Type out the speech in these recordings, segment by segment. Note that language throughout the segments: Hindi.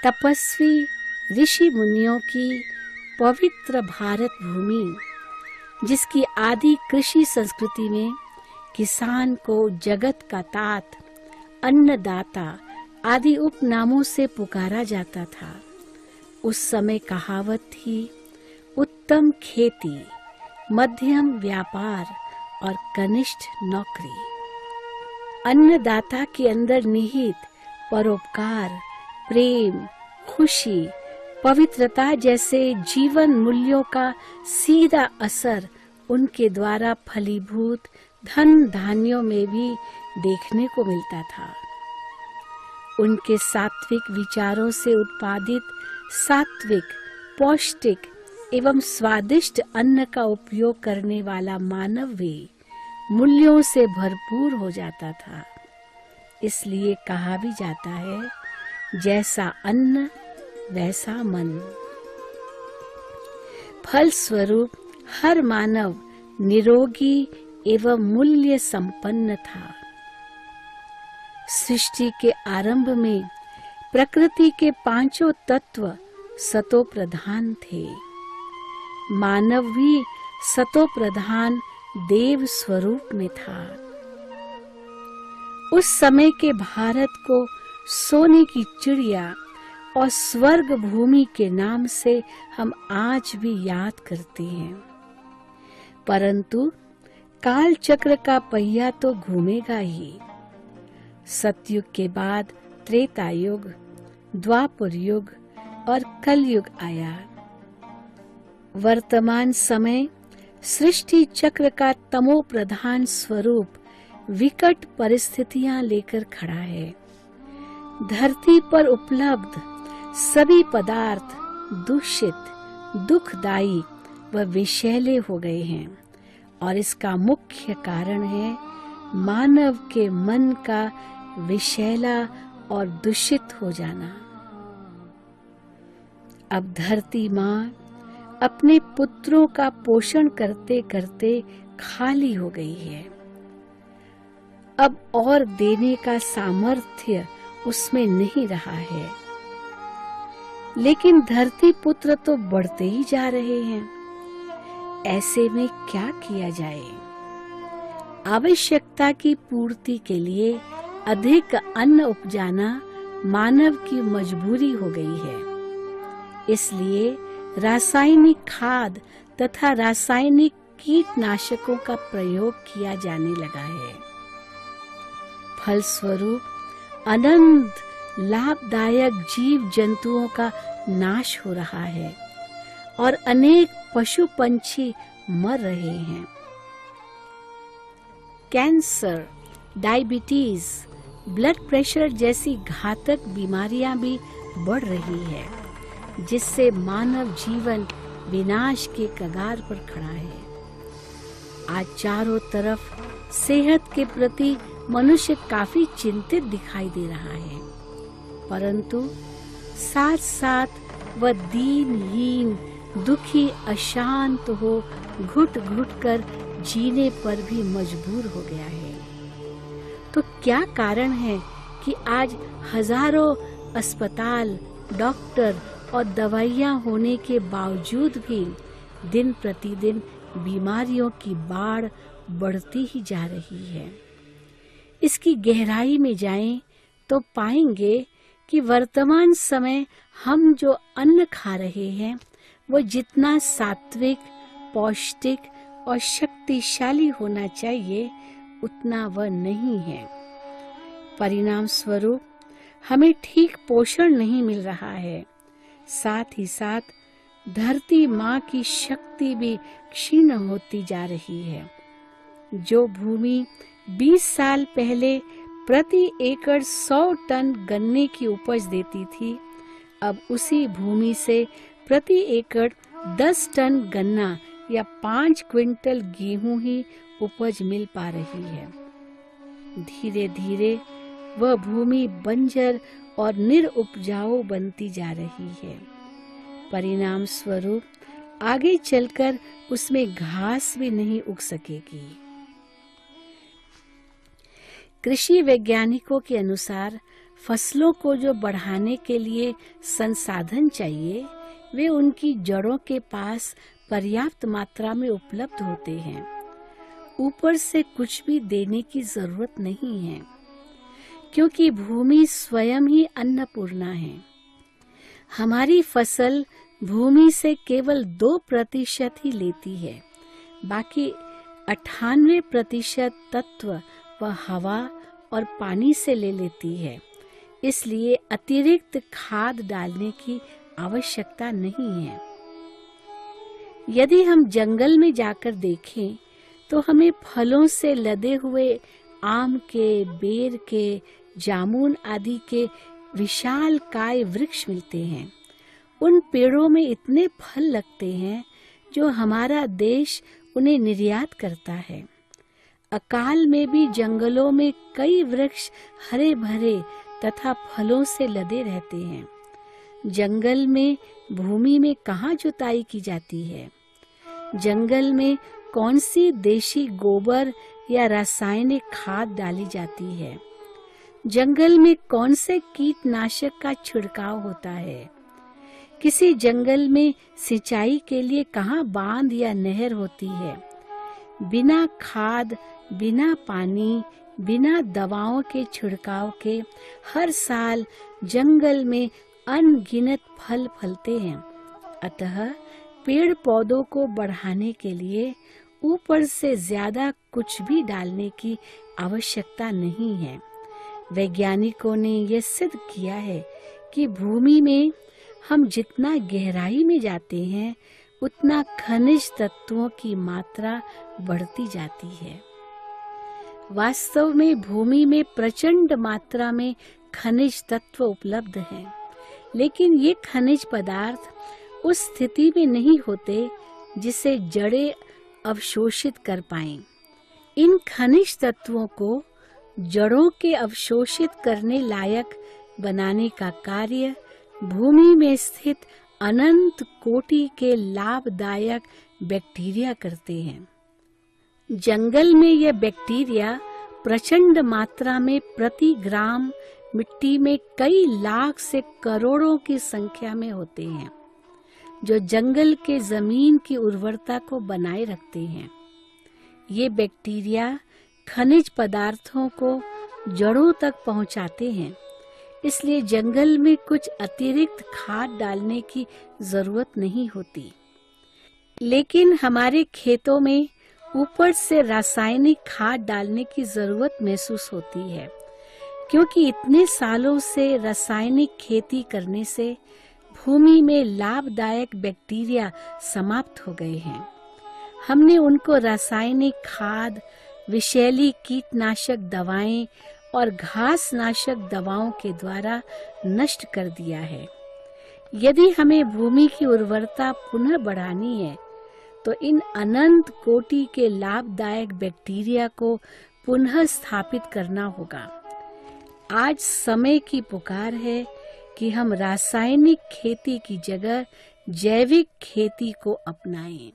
तपस्वी ऋषि मुनियों की पवित्र भारत भूमि, जिसकी आदि कृषि संस्कृति में किसान को जगत का तात, अन्नदाता आदि उपनामों से पुकारा जाता था। उस समय कहावत थी, उत्तम खेती, मध्यम व्यापार और कनिष्ठ नौकरी। अन्नदाता के अंदर निहित परोपकार, प्रेम, खुशी, पवित्रता जैसे जीवन मूल्यों का सीधा असर उनके द्वारा फलीभूत धन धान्यों में भी देखने को मिलता था। उनके सात्विक विचारों से उत्पादित सात्विक, पौष्टिक एवं स्वादिष्ट अन्न का उपयोग करने वाला मानव भी मूल्यों से भरपूर हो जाता था। इसलिए कहा भी जाता है, जैसा अन्न वैसा मन। फलस्वरूप हर मानव निरोगी एवं मूल्य संपन्न था। सृष्टि के आरंभ में प्रकृति के पांचों तत्व सतो प्रधान थे। मानव भी सतो प्रधान देव स्वरूप में था। उस समय के भारत को सोने की चिड़िया और स्वर्ग भूमि के नाम से हम आज भी याद करते हैं। परंतु काल चक्र का पहिया तो घूमेगा ही। सतयुग के बाद त्रेता युग, द्वापर युग और कलयुग आया। वर्तमान समय सृष्टि चक्र का तमो प्रधान स्वरूप विकट परिस्थितियां लेकर खड़ा है। धरती पर उपलब्ध सभी पदार्थ दूषित, दुखदायी व विषैले हो गए हैं और इसका मुख्य कारण है मानव के मन का विषैला और दूषित हो जाना। अब धरती माँ अपने पुत्रों का पोषण करते करते खाली हो गई है। अब और देने का सामर्थ्य उसमें नहीं रहा है। लेकिन धरती पुत्र तो बढ़ते ही जा रहे हैं। ऐसे में क्या किया जाए? आवश्यकता की पूर्ति के लिए अधिक अन्न उपजाना मानव की मजबूरी हो गई है। इसलिए रासायनिक खाद तथा रासायनिक कीटनाशकों का प्रयोग किया जाने लगा है। फलस्वरूप अनंत लाभदायक जीव जंतुओं का नाश हो रहा है और अनेक पशु पंछी मर रहे हैं। कैंसर, डायबिटीज, ब्लड प्रेशर जैसी घातक बीमारियां भी बढ़ रही है, जिससे मानव जीवन विनाश के कगार पर खड़ा है। आज चारों तरफ सेहत के प्रति मनुष्य काफी चिंतित दिखाई दे रहा है, परंतु साथ साथ वह दीनहीन, दुखी, अशांत हो घुट घुट कर जीने पर भी मजबूर हो गया है। तो क्या कारण है कि आज हजारों अस्पताल, डॉक्टर और दवाइयां होने के बावजूद भी दिन प्रतिदिन बीमारियों की बाढ़ बढ़ती ही जा रही है? इसकी गहराई में जाएं तो पाएंगे कि वर्तमान समय हम जो अन्न खा रहे हैं वो जितना सात्विक, पौष्टिक और शक्तिशाली होना चाहिए उतना वह नहीं है। परिणाम स्वरूप हमें ठीक पोषण नहीं मिल रहा है। साथ ही साथ धरती माँ की शक्ति भी क्षीण होती जा रही है। जो भूमि 20 साल पहले प्रति एकड़ 100 टन गन्ने की उपज देती थी, अब उसी भूमि से प्रति एकड़ 10 टन गन्ना या 5 क्विंटल गेहूं ही उपज मिल पा रही है। धीरे धीरे वह भूमि बंजर और निरुपजाऊ बनती जा रही है। परिणाम स्वरूप आगे चलकर उसमें घास भी नहीं उग सकेगी। कृषि वैज्ञानिकों के अनुसार फसलों को जो बढ़ाने के लिए संसाधन चाहिए वे उनकी जड़ों के पास पर्याप्त मात्रा में उपलब्ध होते हैं। ऊपर से कुछ भी देने की जरूरत नहीं है, क्योंकि भूमि स्वयं ही अन्नपूर्णा है। हमारी फसल भूमि से केवल 2% ही लेती है, बाकी 98% तत्व वह हवा और पानी से ले लेती है। इसलिए अतिरिक्त खाद डालने की आवश्यकता नहीं है। यदि हम जंगल में जाकर देखें तो हमें फलों से लदे हुए आम के, बेर के, जामुन आदि के विशाल काय वृक्ष मिलते हैं। उन पेड़ों में इतने फल लगते हैं जो हमारा देश उन्हें निर्यात करता है। अकाल में भी जंगलों में कई वृक्ष हरे भरे तथा फलों से लदे रहते हैं। जंगल में भूमि में कहाँ जुताई की जाती है? जंगल में कौन सी देशी गोबर या रासायनिक खाद डाली जाती है? जंगल में कौन से कीटनाशक का छिड़काव होता है? किसी जंगल में सिंचाई के लिए कहाँ बांध या नहर होती है? बिना खाद, बिना पानी, बिना दवाओं के छिड़काव के हर साल जंगल में अनगिनत फल फलते हैं। अतः पेड़ पौधों को बढ़ाने के लिए ऊपर से ज्यादा कुछ भी डालने की आवश्यकता नहीं है। वैज्ञानिकों ने यह सिद्ध किया है कि भूमि में हम जितना गहराई में जाते हैं उतना खनिज तत्वों की मात्रा बढ़ती जाती है। वास्तव में भूमि में प्रचंड मात्रा में खनिज तत्व उपलब्ध हैं, लेकिन ये खनिज पदार्थ उस स्थिति में नहीं होते जिसे जड़ें अवशोषित कर पाएं। इन खनिज तत्वों को जड़ों के अवशोषित करने लायक बनाने का कार्य भूमि में स्थित अनंत कोटि के लाभदायक बैक्टीरिया करते हैं। जंगल में यह बैक्टीरिया प्रचंड मात्रा में प्रति ग्राम मिट्टी में कई लाख से करोड़ों की संख्या में होते हैं, जो जंगल के जमीन की उर्वरता को बनाए रखते हैं। ये बैक्टीरिया खनिज पदार्थों को जड़ों तक पहुंचाते हैं, इसलिए जंगल में कुछ अतिरिक्त खाद डालने की जरूरत नहीं होती। लेकिन हमारे खेतों में ऊपर से रासायनिक खाद डालने की जरूरत महसूस होती है, क्योंकि इतने सालों से रासायनिक खेती करने से भूमि में लाभदायक बैक्टीरिया समाप्त हो गए हैं। हमने उनको रासायनिक खाद, विषैली कीटनाशक दवाएं और घास नाशक दवाओं के द्वारा नष्ट कर दिया है। यदि हमें भूमि की उर्वरता पुनः बढ़ानी है तो इन अनंत कोटि के लाभदायक बैक्टीरिया को पुनः स्थापित करना होगा। आज समय की पुकार है कि हम रासायनिक खेती की जगह जैविक खेती को अपनाएं।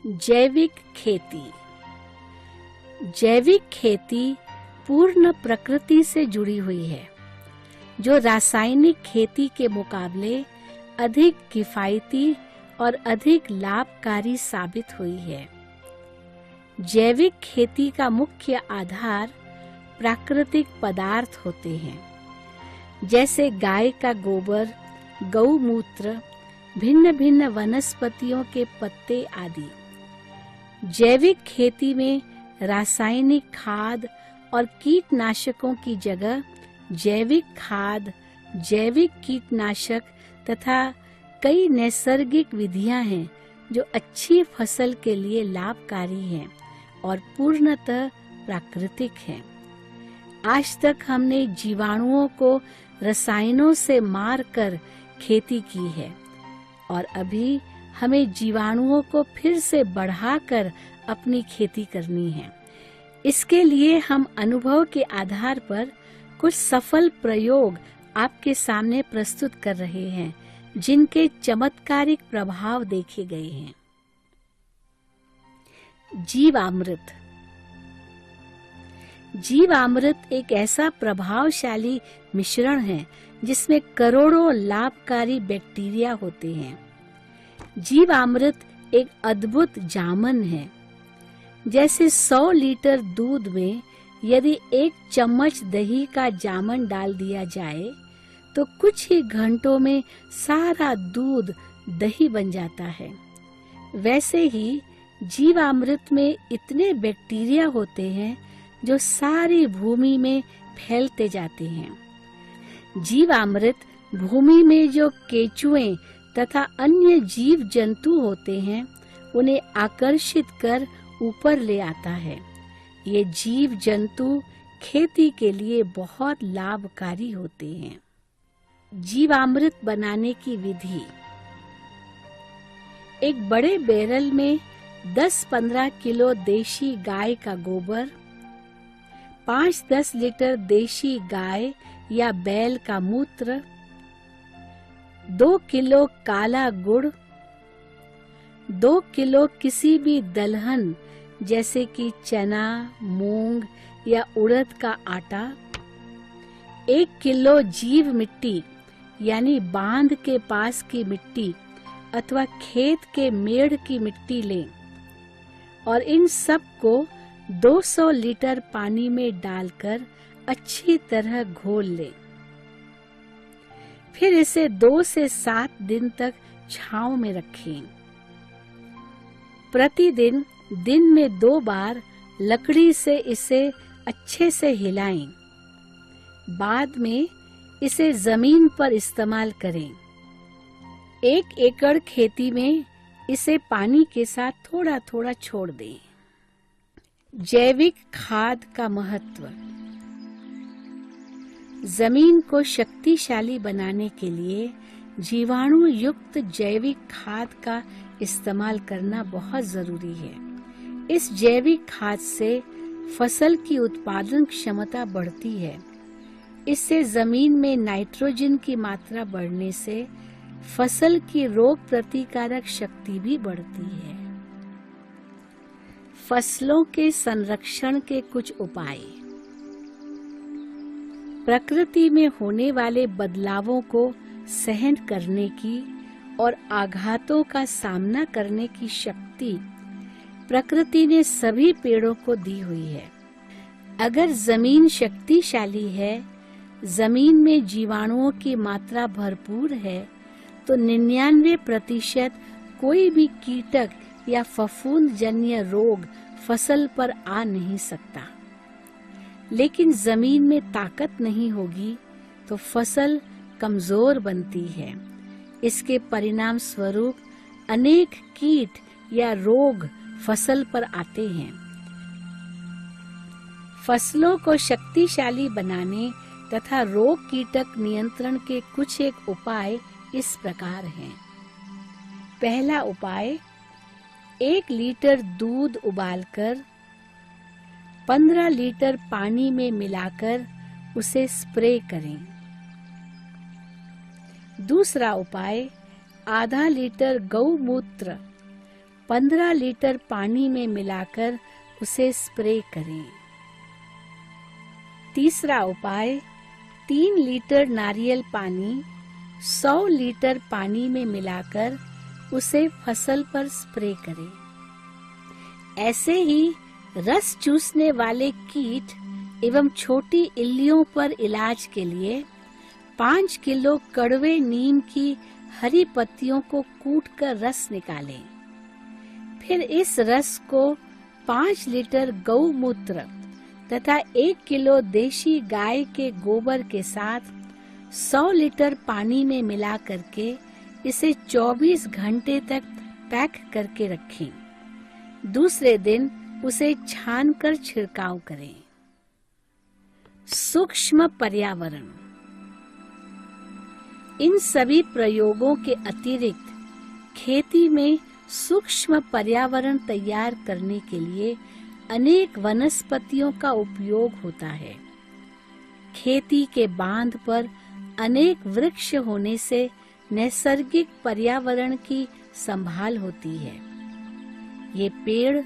जैविक खेती। जैविक खेती पूर्ण प्रकृति से जुड़ी हुई है, जो रासायनिक खेती के मुकाबले अधिक किफायती और अधिक लाभकारी साबित हुई है। जैविक खेती का मुख्य आधार प्राकृतिक पदार्थ होते हैं, जैसे गाय का गोबर, गौमूत्र, भिन्न भिन्न वनस्पतियों के पत्ते आदि। जैविक खेती में रासायनिक खाद और कीटनाशकों की जगह जैविक खाद, जैविक कीटनाशक तथा कई नैसर्गिक विधियां हैं जो अच्छी फसल के लिए लाभकारी हैं और पूर्णतः प्राकृतिक हैं। आज तक हमने जीवाणुओं को रसायनों से मारकर खेती की है और अभी हमें जीवाणुओं को फिर से बढ़ाकर अपनी खेती करनी है। इसके लिए हम अनुभव के आधार पर कुछ सफल प्रयोग आपके सामने प्रस्तुत कर रहे हैं, जिनके चमत्कारिक प्रभाव देखे गए हैं। जीवामृत। जीवामृत एक ऐसा प्रभावशाली मिश्रण है जिसमें करोड़ों लाभकारी बैक्टीरिया होते हैं। जीवामृत एक अद्भुत जामन है। जैसे 100 लीटर दूध में यदि 1 चम्मच दही का जामन डाल दिया जाए तो कुछ ही घंटों में सारा दूध दही बन जाता है। वैसे ही जीवामृत में इतने बैक्टीरिया होते हैं जो सारी भूमि में फैलते जाते हैं। जीवामृत भूमि में जो केंचुए तथा अन्य जीव जंतु होते हैं उन्हें आकर्षित कर ऊपर ले आता है। ये जीव जंतु खेती के लिए बहुत लाभकारी होते हैं। जीवामृत बनाने की विधि। एक बड़े बैरल में 10-15 किलो देशी गाय का गोबर, 5-10 लीटर देशी गाय या बैल का मूत्र, 2 किलो काला गुड़, 2 किलो किसी भी दलहन जैसे कि चना, मूंग या उड़द का आटा, 1 किलो जीव मिट्टी यानी बांध के पास की मिट्टी अथवा खेत के मेड़ की मिट्टी लें और इन सब को 200 लीटर पानी में डालकर अच्छी तरह घोल लें। फिर इसे 2 से 7 दिन तक छांव में रखें। प्रतिदिन दिन में 2 बार लकड़ी से इसे अच्छे से हिलाएं। बाद में इसे जमीन पर इस्तेमाल करें। 1 एकड़ खेती में इसे पानी के साथ थोड़ा थोड़ा छोड़ दें। जैविक खाद का महत्व। जमीन को शक्तिशाली बनाने के लिए जीवाणु युक्त जैविक खाद का इस्तेमाल करना बहुत जरूरी है। इस जैविक खाद से फसल की उत्पादन क्षमता बढ़ती है। इससे जमीन में नाइट्रोजन की मात्रा बढ़ने से फसल की रोग प्रतिकारक शक्ति भी बढ़ती है। फसलों के संरक्षण के कुछ उपाय। प्रकृति में होने वाले बदलावों को सहन करने की और आघातों का सामना करने की शक्ति प्रकृति ने सभी पेड़ों को दी हुई है। अगर जमीन शक्तिशाली है, जमीन में जीवाणुओं की मात्रा भरपूर है, तो 99% कोई भी कीटक या फफूंद जन्य रोग फसल पर आ नहीं सकता। लेकिन जमीन में ताकत नहीं होगी तो फसल कमजोर बनती है। इसके परिणाम स्वरूप अनेक कीट या रोग फसल पर आते हैं। फसलों को शक्तिशाली बनाने तथा रोग कीटक नियंत्रण के कुछ एक उपाय इस प्रकार हैं। पहला उपाय, 1 लीटर दूध उबालकर 15 लीटर पानी में मिलाकर उसे स्प्रे करें। दूसरा उपाय, आधा लीटर गौमूत्र 15 लीटर पानी में मिलाकर उसे स्प्रे करें। तीसरा उपाय, 3 लीटर नारियल पानी 100 लीटर पानी में मिलाकर उसे फसल पर स्प्रे करें। ऐसे ही रस चूसने वाले कीट एवं छोटी इल्लियों पर इलाज के लिए 5 किलो कड़वे नीम की हरी पत्तियों को कूटकर रस निकालें। फिर इस रस को 5 लीटर गौमूत्र तथा 1 किलो देशी गाय के गोबर के साथ 100 लीटर पानी में मिला करके इसे 24 घंटे तक पैक करके रखें। दूसरे दिन उसे छानकर छिड़काव करें। सूक्ष्म पर्यावरण। इन सभी प्रयोगों के अतिरिक्त खेती में सूक्ष्म पर्यावरण तैयार करने के लिए अनेक वनस्पतियों का उपयोग होता है। खेती के बांध पर अनेक वृक्ष होने से नैसर्गिक पर्यावरण की संभाल होती है। ये पेड़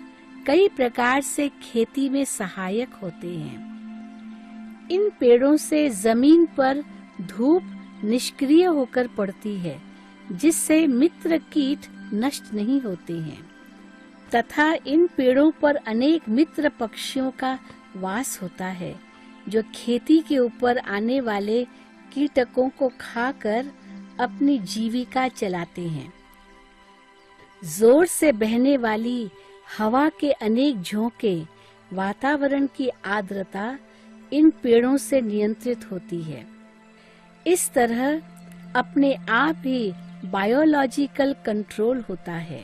कई प्रकार से खेती में सहायक होते हैं। इन पेड़ों से जमीन पर धूप निष्क्रिय होकर पड़ती है, जिससे मित्र कीट नष्ट नहीं होते हैं, तथा इन पेड़ों पर अनेक मित्र पक्षियों का वास होता है, जो खेती के ऊपर आने वाले कीटकों को खाकर अपनी जीविका चलाते हैं। जोर से बहने वाली हवा के अनेक झोंके, वातावरण की आर्द्रता इन पेड़ों से नियंत्रित होती है। इस तरह अपने आप ही बायोलॉजिकल कंट्रोल होता है।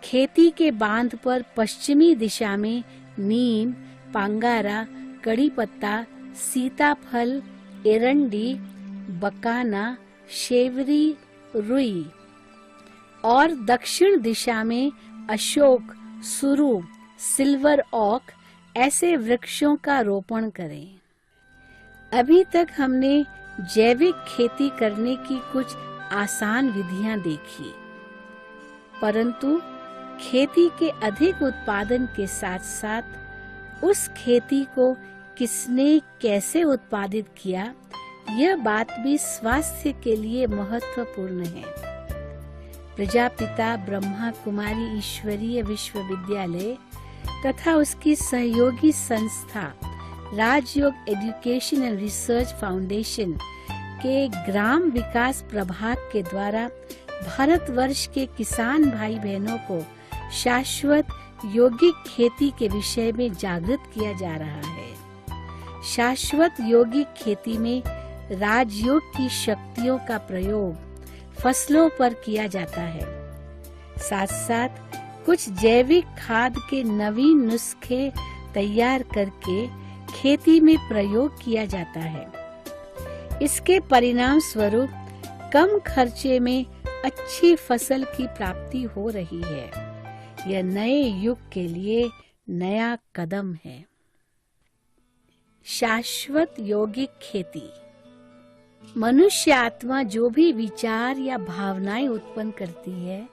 खेती के बांध पर पश्चिमी दिशा में नीम, पांगारा, कड़ी पत्ता, सीताफल, एरंडी, बकाना, शेवरी, रुई और दक्षिण दिशा में अशोक, सुरु, सिल्वर ओक ऐसे वृक्षों का रोपण करें। अभी तक हमने जैविक खेती करने की कुछ आसान विधियां देखी, परंतु खेती के अधिक उत्पादन के साथ साथ उस खेती को किसने कैसे उत्पादित किया, यह बात भी स्वास्थ्य के लिए महत्वपूर्ण है। प्रजापिता ब्रह्मा कुमारी ईश्वरीय विश्वविद्यालय तथा उसकी सहयोगी संस्था राजयोग एजुकेशन एंड रिसर्च फाउंडेशन के ग्राम विकास प्रभाग के द्वारा भारतवर्ष के किसान भाई बहनों को शाश्वत यौगिक खेती के विषय में जागृत किया जा रहा है। शाश्वत यौगिक खेती में राजयोग की शक्तियों का प्रयोग फसलों पर किया जाता है। साथ साथ कुछ जैविक खाद के नवीन नुस्खे तैयार करके खेती में प्रयोग किया जाता है। इसके परिणाम स्वरूप कम खर्चे में अच्छी फसल की प्राप्ति हो रही है। यह नए युग के लिए नया कदम है। शाश्वत यौगिक खेती। मनुष्य आत्मा जो भी विचार या भावनाएं उत्पन्न करती है,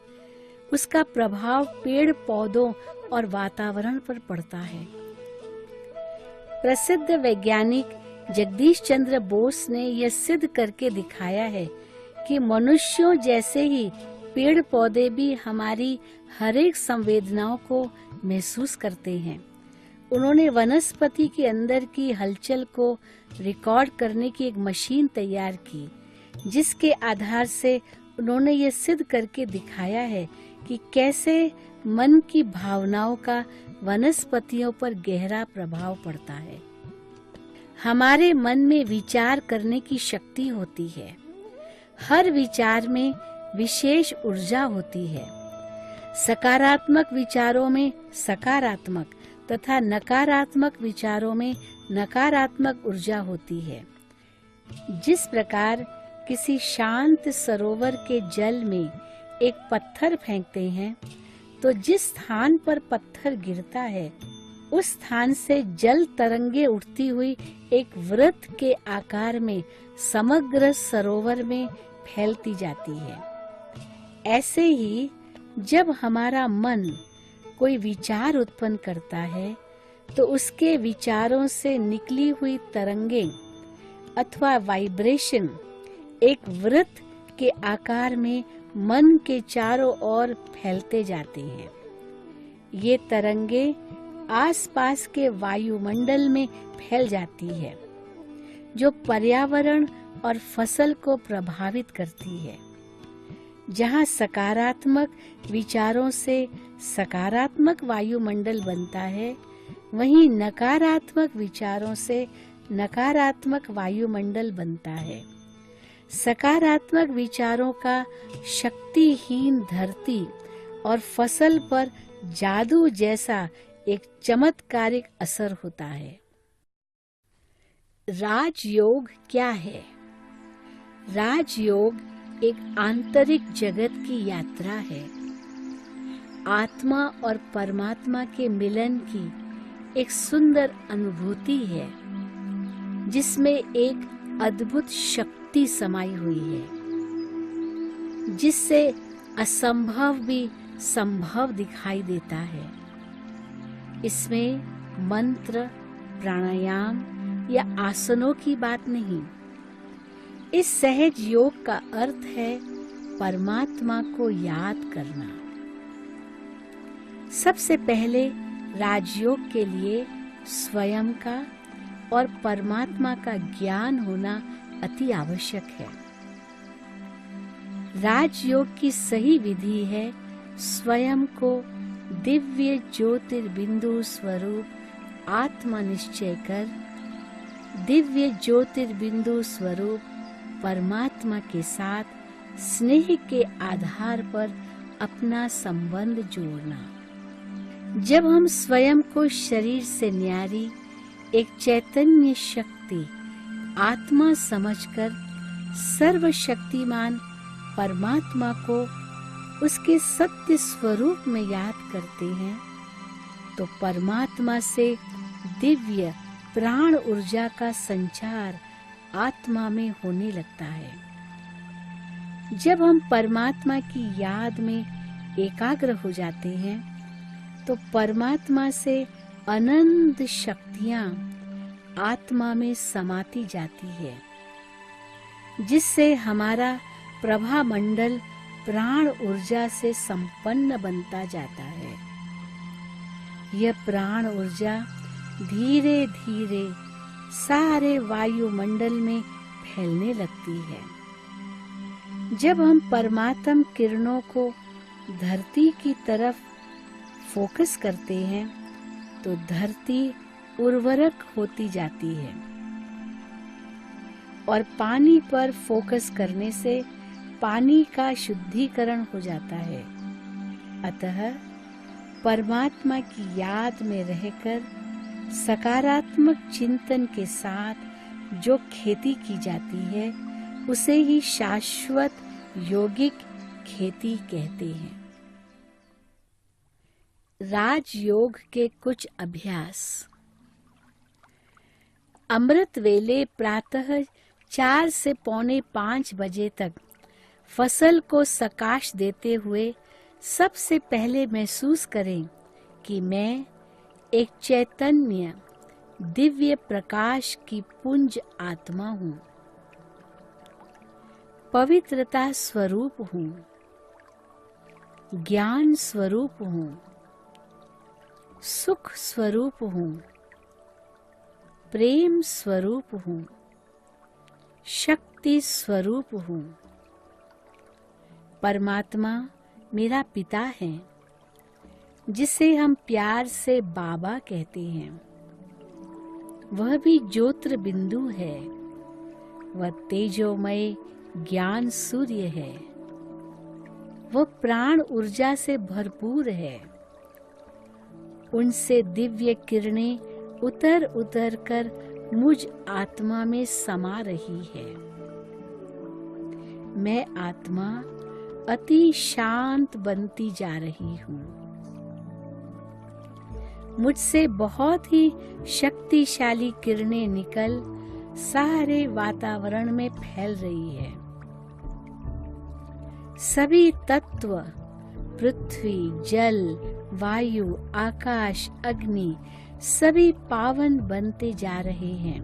उसका प्रभाव पेड़ पौधों और वातावरण पर पड़ता है। प्रसिद्ध वैज्ञानिक जगदीश चंद्र बोस ने यह सिद्ध करके दिखाया है कि मनुष्यों जैसे ही पेड़ पौधे भी हमारी हर एक संवेदनाओं को महसूस करते हैं। उन्होंने वनस्पति के अंदर की हलचल को रिकॉर्ड करने की एक मशीन तैयार की, जिसके आधार से उन्होंने ये सिद्ध करके दिखाया है कि कैसे मन की भावनाओं का वनस्पतियों पर गहरा प्रभाव पड़ता है। हमारे मन में विचार करने की शक्ति होती है। हर विचार में विशेष ऊर्जा होती है। सकारात्मक विचारों में सकारात्मक तथा नकारात्मक विचारों में नकारात्मक ऊर्जा होती है। जिस प्रकार किसी शांत सरोवर के जल में एक पत्थर फेंकते हैं, तो जिस स्थान पर पत्थर गिरता है उस स्थान से जल तरंगे उठती हुई एक वृत्त के आकार में समग्र सरोवर में फैलती जाती है। ऐसे ही जब हमारा मन कोई विचार उत्पन्न करता है, तो उसके विचारों से निकली हुई तरंगे अथवा वाइब्रेशन एक वृत्त के आकार में मन के चारों ओर फैलते जाते हैं। ये तरंगे आसपास के वायुमंडल में फैल जाती है, जो पर्यावरण और फसल को प्रभावित करती है। जहाँ सकारात्मक विचारों से सकारात्मक वायुमंडल बनता है, वहीं नकारात्मक विचारों से नकारात्मक वायुमंडल बनता है। सकारात्मक विचारों का शक्तिहीन धरती और फसल पर जादू जैसा एक चमत्कारिक असर होता है। राजयोग क्या है? राजयोग एक आंतरिक जगत की यात्रा है। आत्मा और परमात्मा के मिलन की एक सुंदर अनुभूति है, जिसमें एक अद्भुत शक्ति समाई हुई है, जिससे असंभव भी संभव दिखाई देता है। इसमें मंत्र, प्राणायाम, या आसनों की बात नहीं। इस सहज योग का अर्थ है परमात्मा को याद करना। सबसे पहले राजयोग के लिए स्वयं का और परमात्मा का ज्ञान होना अति आवश्यक है। राजयोग की सही विधि है स्वयं को दिव्य ज्योतिर्बिंदु स्वरूप आत्मा निश्चय कर दिव्य ज्योतिर्बिंदु स्वरूप परमात्मा के साथ स्नेह के आधार पर अपना संबंध जोड़ना। जब हम स्वयं को शरीर से न्यारी एक चैतन्य शक्ति आत्मा समझकर सर्वशक्तिमान परमात्मा को उसके सत्य स्वरूप में याद करते हैं, तो परमात्मा से दिव्य प्राण ऊर्जा का संचार आत्मा में होने लगता है। जब हम परमात्मा की याद में एकाग्र हो जाते हैं, तो परमात्मा से अनंत शक्तियां आत्मा में समाती जाती है, जिससे हमारा प्रभा मंडल प्राण ऊर्जा से संपन्न बनता जाता है। यह प्राण ऊर्जा धीरे धीरे सारे वायुमंडल में फैलने लगती है। जब हम परमात्म किरणों को धरती की तरफ फोकस करते हैं, तो धरती उर्वरक होती जाती है और पानी पर फोकस करने से पानी का शुद्धिकरण हो जाता है। अतः परमात्मा की याद में रहकर सकारात्मक चिंतन के साथ जो खेती की जाती है, उसे ही शाश्वत योगिक खेती कहते हैं। राजयोग के कुछ अभ्यास। अमृत वेले प्रातः 4 से पौने 5 बजे तक फसल को सकाश देते हुए सबसे पहले महसूस करें कि मैं एक चैतन्य दिव्य प्रकाश की पुंज आत्मा हूँ, पवित्रता स्वरूप हूँ, ज्ञान स्वरूप हूँ, सुख स्वरूप हूँ, प्रेम स्वरूप हूँ, शक्ति स्वरूप हूँ। परमात्मा मेरा पिता है, जिसे हम प्यार से बाबा कहते हैं। वह भी ज्योतिर बिंदु है। वह तेजोमय ज्ञान सूर्य है। वह प्राण ऊर्जा से भरपूर है। उनसे दिव्य किरणें उतर उतर कर मुझ आत्मा में समा रही है। मैं आत्मा अति शांत बनती जा रही हूँ। मुझसे बहुत ही शक्तिशाली किरणें निकल सारे वातावरण में फैल रही है। सभी तत्व पृथ्वी, जल, वायु, आकाश, अग्नि सभी पावन बनते जा रहे हैं।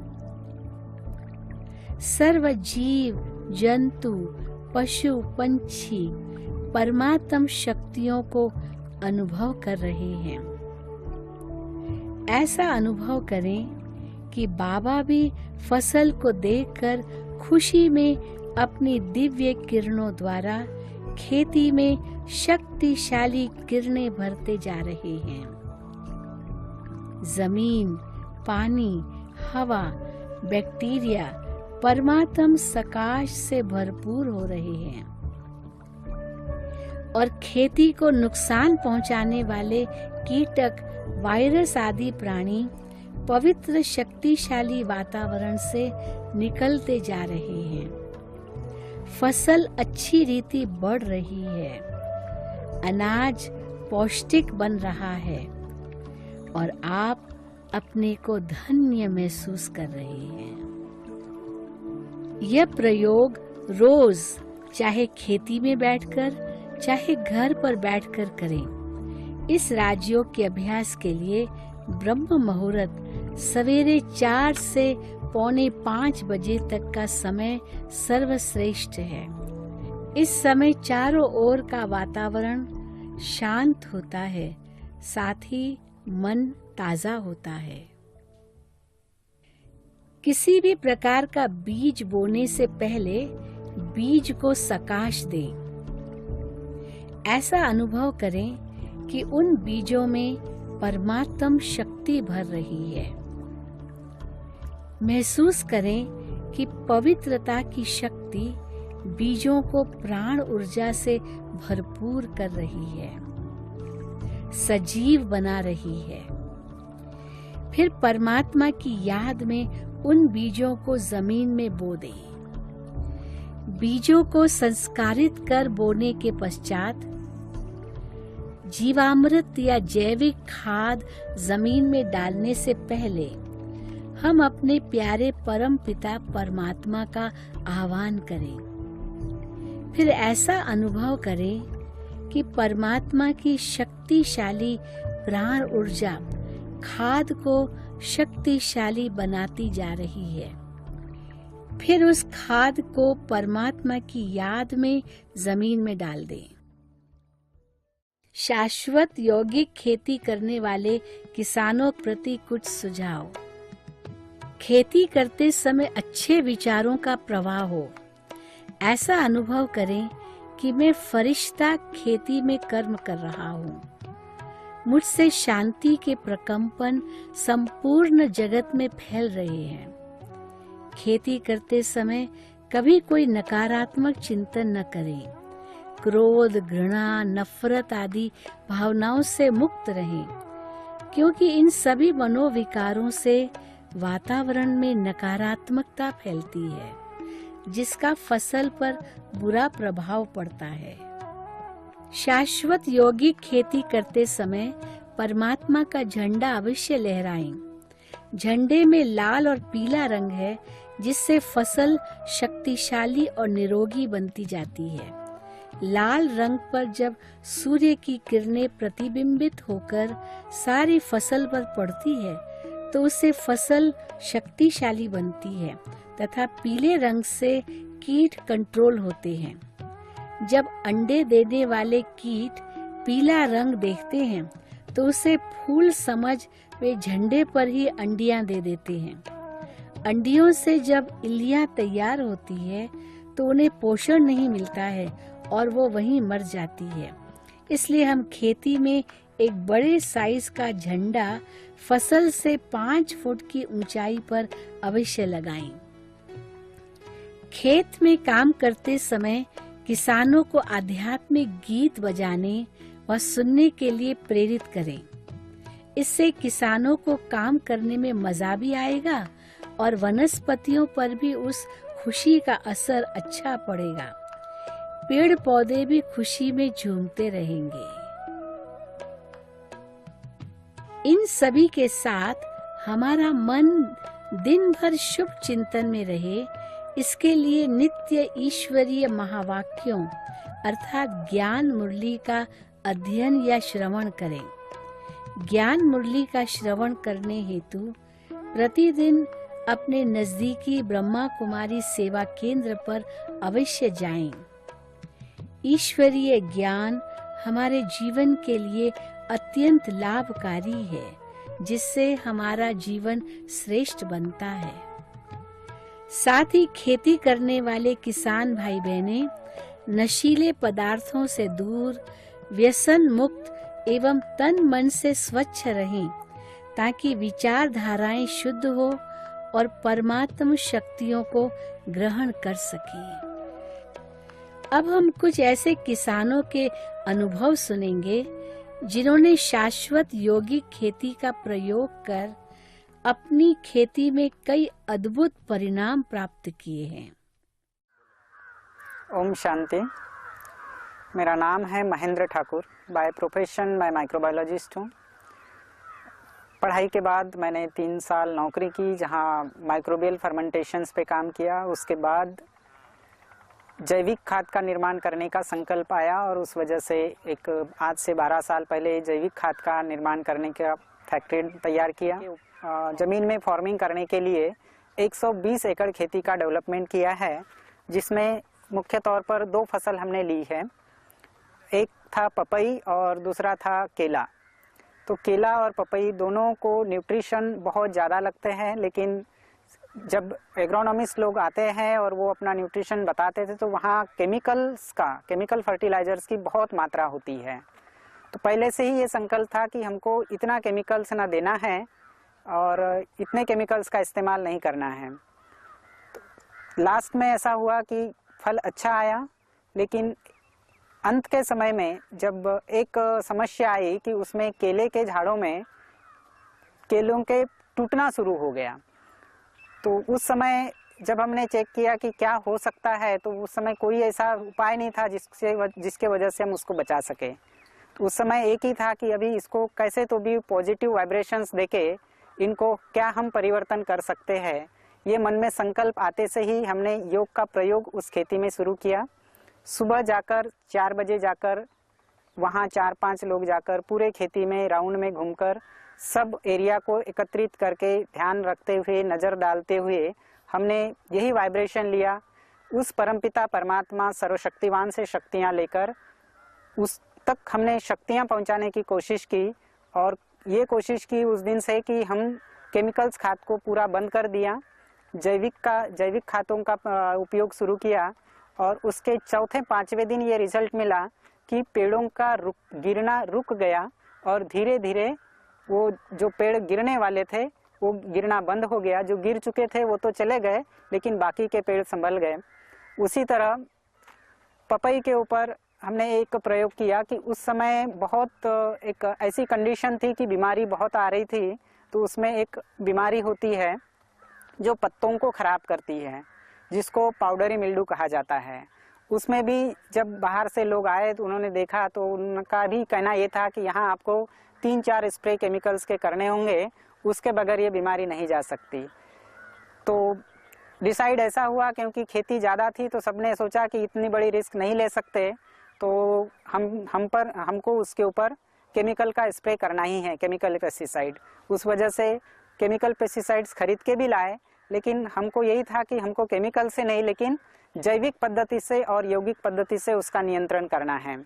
सर्व जीव, जंतु, पशु, पंछी परमात्म शक्तियों को अनुभव कर रहे हैं। ऐसा अनुभव करें कि बाबा भी फसल को देखकर खुशी में अपनी दिव्य किरणों द्वारा खेती में शक्तिशाली किरणें भरते जा रहे हैं। जमीन, पानी, हवा, बैक्टीरिया परमात्म सकाश से भरपूर हो रहे हैं और खेती को नुकसान पहुंचाने वाले कीटक, वायरस आदि प्राणी पवित्र शक्तिशाली वातावरण से निकलते जा रहे हैं। फसल अच्छी रीति बढ़ रही है। अनाज पौष्टिक बन रहा है और आप अपने को धन्य महसूस कर रहे हैं। यह प्रयोग रोज चाहे खेती में बैठकर चाहे घर पर बैठकर करें। इस राजयोग के अभ्यास के लिए ब्रह्म मुहूर्त सवेरे 4 से पौने 5 बजे तक का समय सर्वश्रेष्ठ है। इस समय चारों ओर का वातावरण शांत होता है, साथ ही मन ताजा होता है। किसी भी प्रकार का बीज बोने से पहले बीज को सकाश दें। ऐसा अनुभव करें कि उन बीजों में परमात्म शक्ति भर रही है। महसूस करें कि पवित्रता की शक्ति बीजों को प्राण ऊर्जा से भरपूर कर रही है, सजीव बना रही है। फिर परमात्मा की याद में उन बीजों को जमीन में बो दें। बीजों को संस्कारित कर बोने के पश्चात जीवामृत या जैविक खाद जमीन में डालने से पहले हम अपने प्यारे परम पिता परमात्मा का आह्वान करें। फिर ऐसा अनुभव करें कि परमात्मा की शक्तिशाली प्राण ऊर्जा खाद को शक्तिशाली बनाती जा रही है। फिर उस खाद को परमात्मा की याद में जमीन में डाल दें। शाश्वत यौगिक खेती करने वाले किसानों प्रति कुछ सुझाव। खेती करते समय अच्छे विचारों का प्रवाह हो। ऐसा अनुभव करें कि मैं फरिश्ता खेती में कर्म कर रहा हूँ। मुझसे शांति के प्रकंपन संपूर्ण जगत में फैल रहे हैं। खेती करते समय कभी कोई नकारात्मक चिंतन न करें। क्रोध, घृणा, नफरत आदि भावनाओं से मुक्त रहें, क्योंकि इन सभी मनोविकारों से वातावरण में नकारात्मकता फैलती है, जिसका फसल पर बुरा प्रभाव पड़ता है। शाश्वत यौगिक खेती करते समय परमात्मा का झंडा अवश्य लहराएं। झंडे में लाल और पीला रंग है, जिससे फसल शक्तिशाली और निरोगी बनती जाती है। लाल रंग पर जब सूर्य की किरणें प्रतिबिंबित होकर सारी फसल पर पड़ती है तो उससे फसल शक्तिशाली बनती है तथा पीले रंग से कीट कंट्रोल होते हैं। जब अंडे देने वाले कीट पीला रंग देखते हैं तो उसे फूल समझ वे झंडे पर ही अंडियां दे देते हैं। अंडियों से जब इल्लियां तैयार होती है तो उन्हें पोषण नहीं मिलता है और वो वहीं मर जाती है। इसलिए हम खेती में एक बड़े साइज का झंडा फसल से 5 फुट की ऊंचाई पर अवश्य लगाएं। खेत में काम करते समय किसानों को आध्यात्मिक गीत बजाने व सुनने के लिए प्रेरित करें। इससे किसानों को काम करने में मजा भी आएगा और वनस्पतियों पर भी उस खुशी का असर अच्छा पड़ेगा। पेड़ पौधे भी खुशी में झूमते रहेंगे। इन सभी के साथ हमारा मन दिन भर शुभ चिंतन में रहे, इसके लिए नित्य ईश्वरीय महावाक्यों अर्थात ज्ञान मुरली का अध्ययन या श्रवण करें। ज्ञान मुरली का श्रवण करने हेतु प्रतिदिन अपने नजदीकी ब्रह्मा कुमारी सेवा केंद्र पर अवश्य जाएं। ईश्वरीय ज्ञान हमारे जीवन के लिए अत्यंत लाभकारी है, जिससे हमारा जीवन श्रेष्ठ बनता है। साथ ही खेती करने वाले किसान भाई बहनें नशीले पदार्थों से दूर, व्यसन मुक्त एवं तन मन से स्वच्छ रहें, ताकि विचारधाराएं शुद्ध हो और परमात्म शक्तियों को ग्रहण कर सकें। अब हम कुछ ऐसे किसानों के अनुभव सुनेंगे जिन्होंने शाश्वत यौगिक खेती का प्रयोग कर अपनी खेती में कई अद्भुत परिणाम प्राप्त किए हैं। ओम शांति। मेरा नाम है महेंद्र ठाकुर। बाय प्रोफेशन मैं माइक्रोबायोलॉजिस्ट हूँ। पढ़ाई के बाद मैंने 3 साल नौकरी की, जहाँ माइक्रोबियल फर्मेंटेशंस पे काम किया। उसके बाद जैविक खाद का निर्माण करने का संकल्प आया और उस वजह से आज से 12 साल पहले जैविक खाद का निर्माण करने का फैक्ट्री तैयार किया। ज़मीन में फार्मिंग करने के लिए 120 एकड़ खेती का डेवलपमेंट किया है, जिसमें मुख्य तौर पर 2 फसल हमने ली है। एक था पपई और दूसरा था केला। तो केला और पपई दोनों को न्यूट्रिशन बहुत ज़्यादा लगते हैं, लेकिन जब एग्रोनॉमिस्ट लोग आते हैं और वो अपना न्यूट्रिशन बताते थे तो वहाँ केमिकल फर्टिलाइजर्स की बहुत मात्रा होती है। तो पहले से ही ये संकल्प था कि हमको इतना केमिकल्स ना देना है और इतने केमिकल्स का इस्तेमाल नहीं करना है। तो लास्ट में ऐसा हुआ कि फल अच्छा आया, लेकिन अंत के समय में जब एक समस्या आई कि उसमें केले के झाड़ों में केलों के टूटना शुरू हो गया। तो उस समय जब हमने चेक किया कि क्या हो सकता है, तो उस समय कोई ऐसा उपाय नहीं था जिसके वजह से हम उसको बचा सके। तो उस समय एक ही था कि अभी इसको कैसे तो भी पॉजिटिव वाइब्रेशंस देके इनको क्या हम परिवर्तन कर सकते हैं। ये मन में संकल्प आते से ही हमने योग का प्रयोग उस खेती में शुरू किया। सुबह जाकर 4 बजे जाकर वहाँ 4-5 लोग जाकर पूरे खेती में राउंड में घूमकर सब एरिया को एकत्रित करके ध्यान रखते हुए, नज़र डालते हुए हमने यही वाइब्रेशन लिया। उस परमपिता परमात्मा सर्वशक्तिवान से शक्तियाँ लेकर उस तक हमने शक्तियाँ पहुँचाने की कोशिश की, और ये कोशिश की उस दिन से कि हम केमिकल्स खाद को पूरा बंद कर दिया, जैविक खादों का उपयोग शुरू किया। और उसके चौथे 5वें दिन ये रिजल्ट मिला कि पेड़ों का गिरना रुक गया और धीरे धीरे वो जो पेड़ गिरने वाले थे वो गिरना बंद हो गया। जो गिर चुके थे वो तो चले गए, लेकिन बाकी के पेड़ संभल गए। उसी तरह पपई के ऊपर हमने एक प्रयोग किया कि उस समय बहुत एक ऐसी कंडीशन थी कि बीमारी बहुत आ रही थी। तो उसमें एक बीमारी होती है जो पत्तों को खराब करती है, जिसको पाउडरी मिल्ड्यू कहा जाता है। उसमें भी जब बाहर से लोग आए तो उन्होंने देखा, तो उनका भी कहना ये था कि यहाँ आपको 3-4 स्प्रे केमिकल्स के करने होंगे, उसके बगैर ये बीमारी नहीं जा सकती। तो डिसाइड ऐसा हुआ, क्योंकि खेती ज़्यादा थी तो सबने सोचा कि इतनी बड़ी रिस्क नहीं ले सकते, तो हमको उसके ऊपर केमिकल का स्प्रे करना ही है, केमिकल पेस्टिसाइड। उस वजह से केमिकल पेस्टिसाइड्स खरीद के भी लाए, लेकिन हमको यही था कि हमको केमिकल से नहीं, लेकिन जैविक पद्धति से और यौगिक पद्धति से उसका नियंत्रण करना है।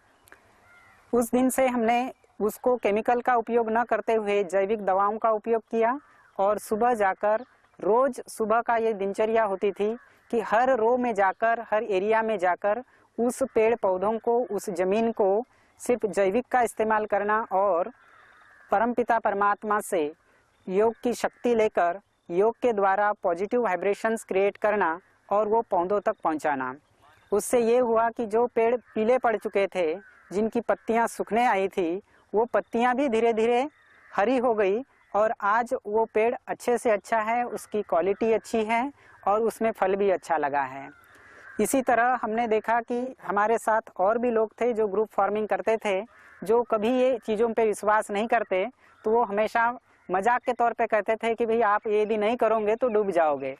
उस दिन से हमने उसको केमिकल का उपयोग न करते हुए जैविक दवाओं का उपयोग किया। और सुबह जाकर रोज सुबह का ये दिनचर्या होती थी कि हर रो में जाकर, हर एरिया में जाकर उस पेड़ पौधों को, उस जमीन को सिर्फ जैविक का इस्तेमाल करना और परमपिता परमात्मा से योग की शक्ति लेकर योग के द्वारा पॉजिटिव वाइब्रेशंस क्रिएट करना और वो पौधों तक पहुंचाना। उससे ये हुआ कि जो पेड़ पीले पड़ चुके थे, जिनकी पत्तियां सूखने आई थी, वो पत्तियां भी धीरे धीरे हरी हो गई और आज वो पेड़ अच्छे से अच्छा है, उसकी क्वालिटी अच्छी है और उसमें फल भी अच्छा लगा है। इसी तरह हमने देखा कि हमारे साथ और भी लोग थे जो ग्रुप फार्मिंग करते थे, जो कभी ये चीज़ों पे विश्वास नहीं करते, तो वो हमेशा मजाक के तौर पे कहते थे कि भाई आप ये यदि नहीं करोगे तो डूब जाओगे।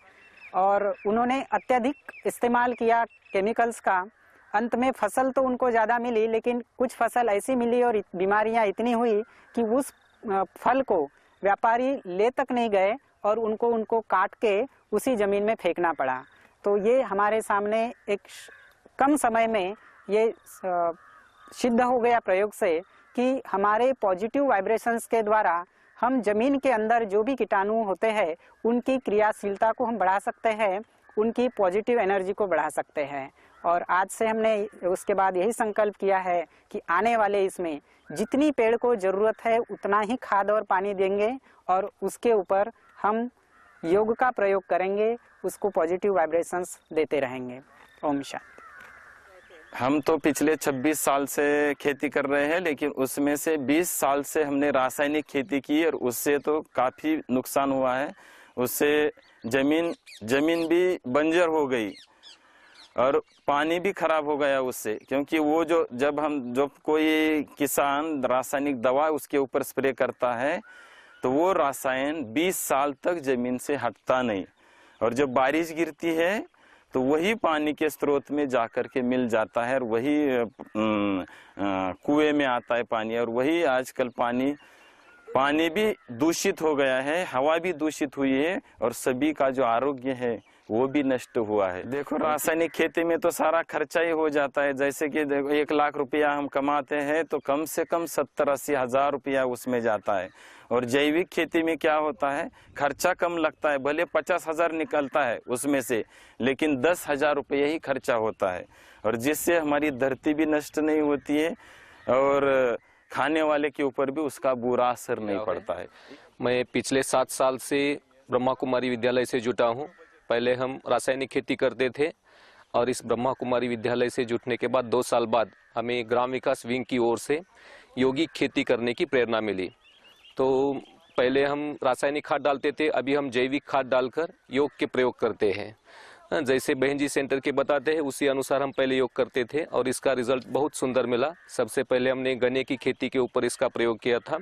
और उन्होंने अत्यधिक इस्तेमाल किया केमिकल्स का। अंत में फसल तो उनको ज़्यादा मिली, लेकिन कुछ फसल ऐसी मिली और बीमारियां इतनी हुई कि उस फल को व्यापारी ले तक नहीं गए और उनको काट के उसी ज़मीन में फेंकना पड़ा। तो ये हमारे सामने एक कम समय में ये सिद्ध हो गया प्रयोग से कि हमारे पॉजिटिव वाइब्रेशंस के द्वारा हम जमीन के अंदर जो भी कीटाणु होते हैं उनकी क्रियाशीलता को हम बढ़ा सकते हैं, उनकी पॉजिटिव एनर्जी को बढ़ा सकते हैं। और आज से हमने उसके बाद यही संकल्प किया है कि आने वाले इसमें जितनी पेड़ को ज़रूरत है उतना ही खाद और पानी देंगे और उसके ऊपर हम योग का प्रयोग करेंगे, उसको पॉजिटिव वाइब्रेशंस देते रहेंगे। ओम शांति। हम तो पिछले 26 साल से खेती कर रहे हैं, लेकिन उसमें से 20 साल से हमने रासायनिक खेती की और उससे तो काफ़ी नुकसान हुआ है। उससे जमीन भी बंजर हो गई और पानी भी खराब हो गया उससे, क्योंकि वो जब कोई किसान रासायनिक दवा उसके ऊपर स्प्रे करता है तो वो रसायन 20 साल तक जमीन से हटता नहीं, और जब बारिश गिरती है तो वही पानी के स्रोत में जाकर के मिल जाता है और वही कुएं में आता है पानी, और वही आजकल पानी पानी भी दूषित हो गया है, हवा भी दूषित हुई है और सभी का जो आरोग्य है वो भी नष्ट हुआ है। देखो रासायनिक खेती में तो सारा खर्चा ही हो जाता है। जैसे कि देखो 1 लाख रुपया हम कमाते हैं तो कम से कम 70-80 हजार रुपया उसमें जाता है। और जैविक खेती में क्या होता है, खर्चा कम लगता है, भले 50 हजार निकलता है उसमें से, लेकिन 10 हजार रुपये ही खर्चा होता है, और जिससे हमारी धरती भी नष्ट नहीं होती है और खाने वाले के ऊपर भी उसका बुरा असर नहीं पड़ता है। मैं पिछले 7 साल से ब्रह्मा कुमारी विद्यालय से जुटा हूँ। पहले हम रासायनिक खेती करते थे और इस ब्रह्मा कुमारी विद्यालय से जुटने के बाद 2 साल बाद हमें ग्राम विकास विंग की ओर से यौगिक खेती करने की प्रेरणा मिली। तो पहले हम रासायनिक खाद डालते थे, अभी हम जैविक खाद डालकर योग के प्रयोग करते हैं। जैसे बहन जी सेंटर के बताते हैं उसी अनुसार हम पहले योग करते थे और इसका रिजल्ट बहुत सुंदर मिला। सबसे पहले हमने गन्ने की खेती के ऊपर इसका प्रयोग किया था।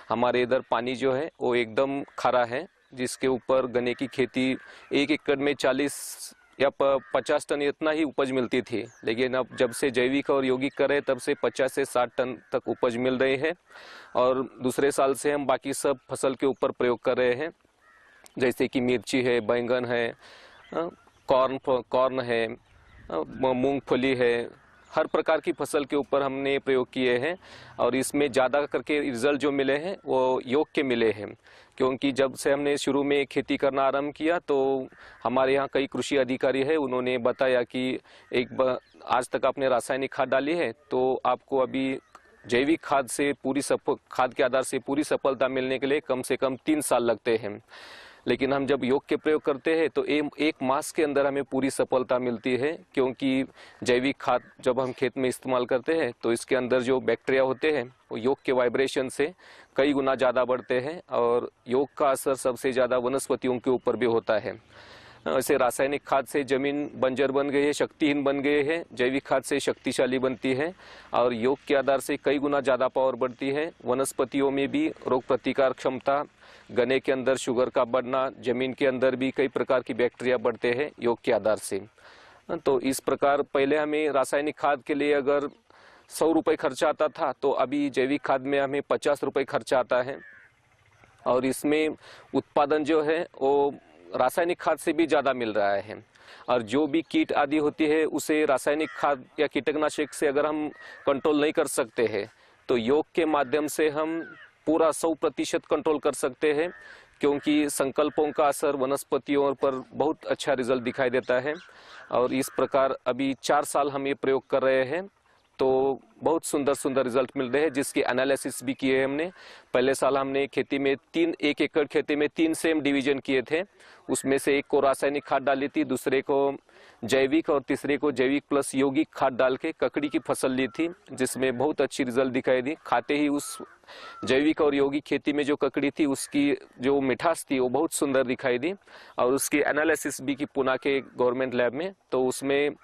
हमारे इधर पानी जो है वो एकदम खारा है, जिसके ऊपर गन्ने की खेती 1 एकड़ में 40 या 50 टन इतना ही उपज मिलती थी, लेकिन अब जब से जैविक और यौगिक कर रहे तब से 50 से 60 टन तक उपज मिल रही है। और दूसरे साल से हम बाकी सब फसल के ऊपर प्रयोग कर रहे हैं, जैसे कि मिर्ची है, बैंगन है, कॉर्न है, मूंगफली है, हर प्रकार की फसल के ऊपर हमने प्रयोग किए हैं। और इसमें ज़्यादा करके रिजल्ट जो मिले हैं वो योग के मिले हैं, क्योंकि जब से हमने शुरू में खेती करना आरंभ किया तो हमारे यहाँ कई कृषि अधिकारी है, उन्होंने बताया कि आज तक आपने रासायनिक खाद डाली है तो आपको अभी जैविक खाद से खाद के आधार से पूरी सफलता मिलने के लिए कम से कम 3 साल लगते हैं। लेकिन हम जब योग के प्रयोग करते हैं तो 1 मास के अंदर हमें पूरी सफलता मिलती है, क्योंकि जैविक खाद जब हम खेत में इस्तेमाल करते हैं तो इसके अंदर जो बैक्टीरिया होते हैं वो योग के वाइब्रेशन से कई गुना ज़्यादा बढ़ते हैं और योग का असर सबसे ज़्यादा वनस्पतियों के ऊपर भी होता है। ऐसे रासायनिक खाद से जमीन बंजर बन गई है, शक्तिहीन बन गई है, जैविक खाद से शक्तिशाली बनती है और योग के आधार से कई गुना ज़्यादा पावर बढ़ती है। वनस्पतियों में भी रोग प्रतिकार क्षमता, गन्ने के अंदर शुगर का बढ़ना, जमीन के अंदर भी कई प्रकार की बैक्टीरिया बढ़ते हैं योग के आधार से। तो इस प्रकार पहले हमें रासायनिक खाद के लिए अगर 100 रुपये खर्चा आता था तो अभी जैविक खाद में हमें 50 रुपये खर्चा आता है और इसमें उत्पादन जो है वो रासायनिक खाद से भी ज़्यादा मिल रहा है। और जो भी कीट आदि होती है उसे रासायनिक खाद या कीटनाशक से अगर हम कंट्रोल नहीं कर सकते हैं तो योग के माध्यम से हम पूरा 100% कंट्रोल कर सकते हैं, क्योंकि संकल्पों का असर वनस्पतियों पर बहुत अच्छा रिजल्ट दिखाई देता है। और इस प्रकार अभी 4 साल हम ये प्रयोग कर रहे हैं तो बहुत सुंदर रिजल्ट मिल रहे हैं, जिसकी एनालिसिस भी किए हमने। पहले साल हमने खेती में 1 एकड़ खेती में 3 सेम डिवीजन किए थे, उसमें से एक को रासायनिक खाद डाली थी, दूसरे को जैविक और तीसरे को जैविक प्लस यौगिक खाद डाल के ककड़ी की फसल ली थी, जिसमें बहुत अच्छी रिजल्ट दिखाई दी। खाते ही उस जैविक और यौगिक खेती में जो ककड़ी थी उसकी जो मिठास थी वो बहुत सुंदर दिखाई दी। और उसकी एनालिसिस भी की पुणे के गवर्नमेंट लैब में, तो उसमें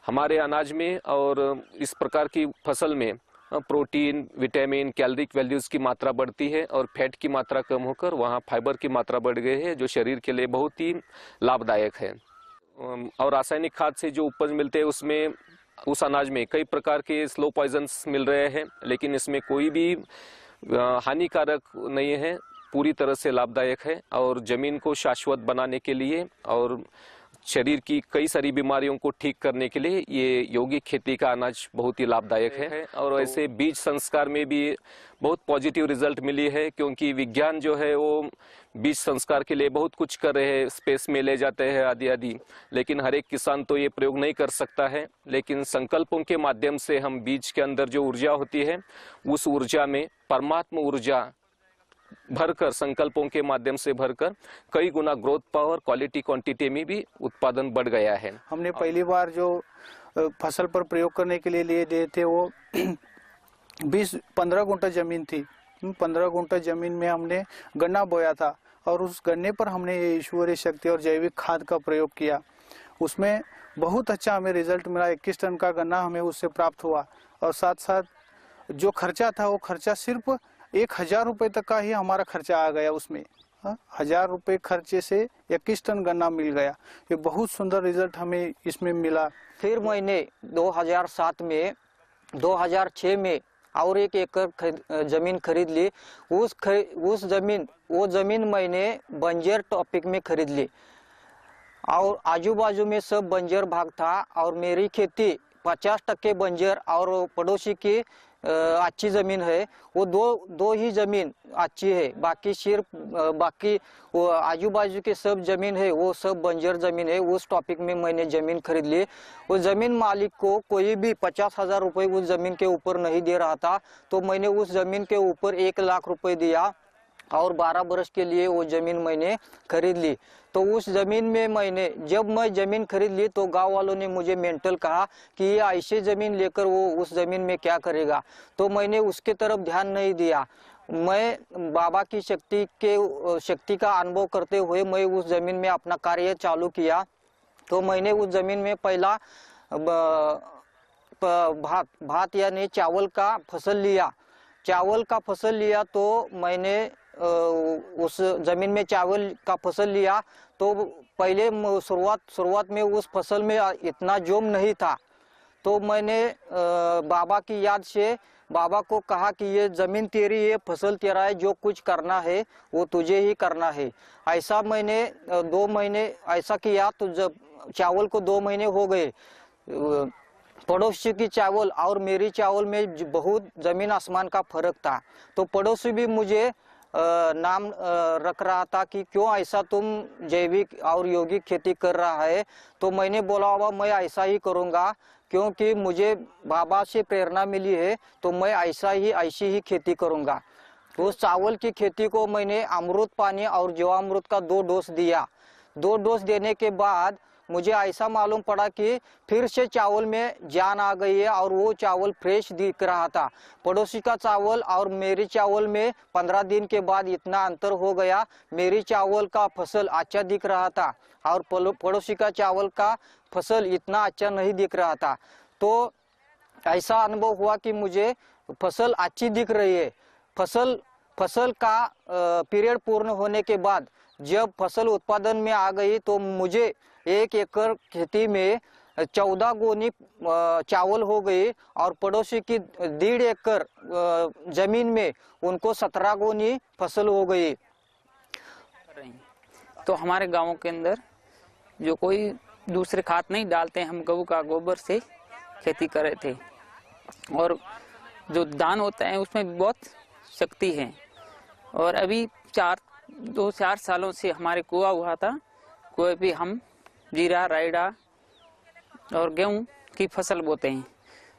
हमारे अनाज में और इस प्रकार की फसल में प्रोटीन, विटामिन, कैलोरिक वैल्यूज की मात्रा बढ़ती है और फैट की मात्रा कम होकर वहाँ फाइबर की मात्रा बढ़ गई है, जो शरीर के लिए बहुत ही लाभदायक है। और रासायनिक खाद से जो उपज मिलते हैं उसमें उस अनाज में कई प्रकार के स्लो पॉइजन्स मिल रहे हैं, लेकिन इसमें कोई भी हानिकारक नहीं है, पूरी तरह से लाभदायक है। और जमीन को शाश्वत बनाने के लिए और शरीर की कई सारी बीमारियों को ठीक करने के लिए ये यौगिक खेती का अनाज बहुत ही लाभदायक है। और ऐसे बीज संस्कार में भी बहुत पॉजिटिव रिजल्ट मिली है, क्योंकि विज्ञान जो है वो बीज संस्कार के लिए बहुत कुछ कर रहे हैं, स्पेस में ले जाते हैं आदि, लेकिन हर एक किसान तो ये प्रयोग नहीं कर सकता है। लेकिन संकल्पों के माध्यम से हम बीज के अंदर जो ऊर्जा होती है उस ऊर्जा में परमात्मा ऊर्जा भरकर, संकल्पों के माध्यम से भरकर कई गुना ग्रोथ पावर, क्वालिटी, क्वांटिटी में भी उत्पादन बढ़ गया है। हमने पहली बार जो फसल पर प्रयोग करने के लिए लिए थे वो 15 गुंठा जमीन थी। 15 गुंठा जमीन में हमने गन्ना बोया था और उस गन्ने पर हमने ये ईश्वरीय शक्ति और जैविक खाद का प्रयोग किया। उसमें बहुत अच्छा हमें रिजल्ट मिला। 21 टन का गन्ना हमें उससे प्राप्त हुआ और साथ साथ जो खर्चा था वो खर्चा सिर्फ 1000 रुपये तक का ही हमारा खर्चा आ गया। उसमें 1000 रुपये खर्चे से 21 टन गन्ना मिल गया। ये बहुत सुंदर रिजल्ट हमें इसमें मिला। फिर मैंने 2007 में 2006 में और 1 एकड़ जमीन खरीद ली। वो जमीन मैंने बंजर टॉपिक में खरीद ली और आजू बाजू में सब बंजर भाग था और मेरी खेती 50% बंजर और पड़ोसी की अच्छी जमीन है। वो दो ही जमीन अच्छी है, बाकी वो आजू बाजू के सब जमीन है वो सब बंजर जमीन है। उस टॉपिक में मैंने जमीन खरीद ली। उस जमीन मालिक को कोई भी 50,000 रुपये उस जमीन के ऊपर नहीं दे रहा था, तो मैंने उस जमीन के ऊपर 1 लाख रुपए दिया और 12 बरस के लिए वो जमीन मैंने खरीद ली। तो उस जमीन में जब मैं जमीन खरीद ली तो गांव वालों ने मुझे मेंटल कहा कि ये ऐसे जमीन लेकर वो उस जमीन में क्या करेगा, तो मैंने उसके तरफ ध्यान नहीं दिया। मैं बाबा की शक्ति का अनुभव करते हुए मैं उस जमीन में अपना कार्य चालू किया। तो मैंने उस जमीन में पहला भात यानी चावल का फसल लिया। तो मैंने उस जमीन में चावल का फसल लिया तो पहले शुरुआत में उस फसल में इतना जोम नहीं था। तो मैंने बाबा की याद से बाबा को कहा कि ये जमीन तेरी है, फसल तेरा है, जो कुछ करना है वो तुझे ही करना है। ऐसा मैंने 2 महीने ऐसा किया। तो जब चावल को 2 महीने हो गए, पड़ोसी की चावल और मेरी चावल में बहुत जमीन आसमान का फर्क था। तो पड़ोसी भी मुझे नाम रख रहा था कि क्यों ऐसा तुम जैविक और यौगिक खेती कर रहा है। तो मैंने बोला बाबा मैं ऐसा ही करूँगा, क्योंकि मुझे बाबा से प्रेरणा मिली है, तो मैं ऐसी ही खेती करूँगा। उस चावल की खेती को मैंने अमृत पानी और जीवामृत का 2 डोज दिया। 2 डोज देने के बाद मुझे ऐसा मालूम पड़ा कि फिर से चावल में जान आ गई है और वो चावल फ्रेश दिख रहा था। पड़ोसी का चावल और मेरी चावल में 15 दिन के बाद इतना अंतर हो गया। मेरी चावल का फसल अच्छा दिख रहा था और पड़ोसी का चावल का फसल इतना अच्छा नहीं दिख रहा था। तो ऐसा अनुभव हुआ कि मुझे फसल अच्छी दिख रही है। फसल का पीरियड पूर्ण होने के बाद जब फसल उत्पादन में आ गई तो मुझे 1 एकड़ खेती में 14 गोनी चावल हो गई और पड़ोसी की 1.5 एकड़ जमीन में उनको 17 गोनी फसल हो गई। तो हमारे गांवों के अंदर जो कोई दूसरे खाद नहीं डालते, हम गऊ का गोबर से खेती कर रहे थे और जो धान होता है उसमें बहुत शक्ति है। और अभी 2-4 सालों से हमारे कुआं हुआ था, कुएं भी हम जीरा, रायडा और गेहूं की फसल बोते हैं।